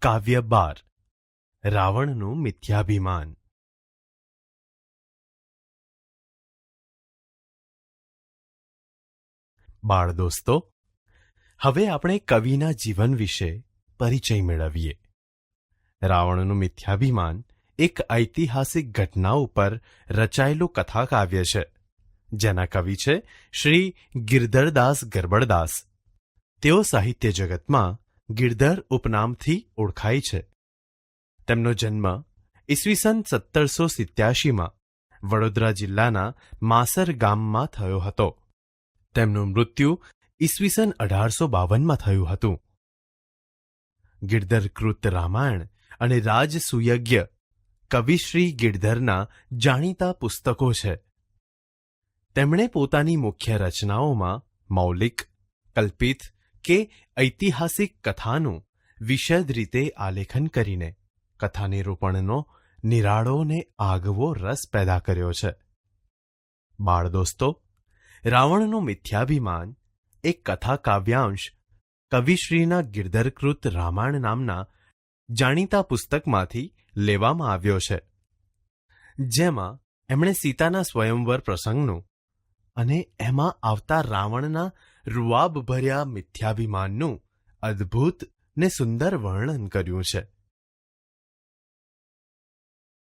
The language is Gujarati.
કાવ્ય 12 રાવણનું મિથ્યાભિમાન. બાળ દોસ્તો, હવે આપણે કવિના જીવન વિશે પરિચય મેળવીએ. રાવણનું મિથ્યાભિમાન એક ઐતિહાસિક ઘટના ઉપર રચાયેલું કથાકાવ્ય છે, જેના કવિ છે શ્રી ગિરધરદાસ ગરબડદાસ. તેઓ સાહિત્ય જગતમાં ગિરધર ઉપનામથી ઓળખાય છે. તેમનો જન્મ ઈસવીસન 1787માં વડોદરા જિલ્લાના માસર ગામમાં થયો હતો. તેમનું મૃત્યુ ઈસવીસન 1852માં થયું હતું. ગિરધરકૃત રામાયણ અને રાજસુયજ્ઞ કવિશ્રી ગિરધરના જાણીતા પુસ્તકો છે. તેમણે પોતાની મુખ્ય રચનાઓમાં મૌલિક, કલ્પિત કે ઐતિહાસિક કથાનું વિશદ રીતે આલેખન કરીને કથા નિરૂપણનો નિરાળો ને આગવો રસ પેદા કર્યો છે. બાળ દોસ્તો, રાવણનું મિથ્યાભિમાન એક કથા કાવ્યાંશ કવિશ્રીના ગિરધરકૃત રામાયણ નામના જાણીતા પુસ્તકમાંથી લેવામાં આવ્યો છે, જેમાં એમણે સીતાના સ્વયંવર પ્રસંગનું અને એમાં આવતા રાવણના રૂઆબભર્યા મિથ્યાભિમાનનું અદ્ભુત ને સુંદર વર્ણન કર્યું છે.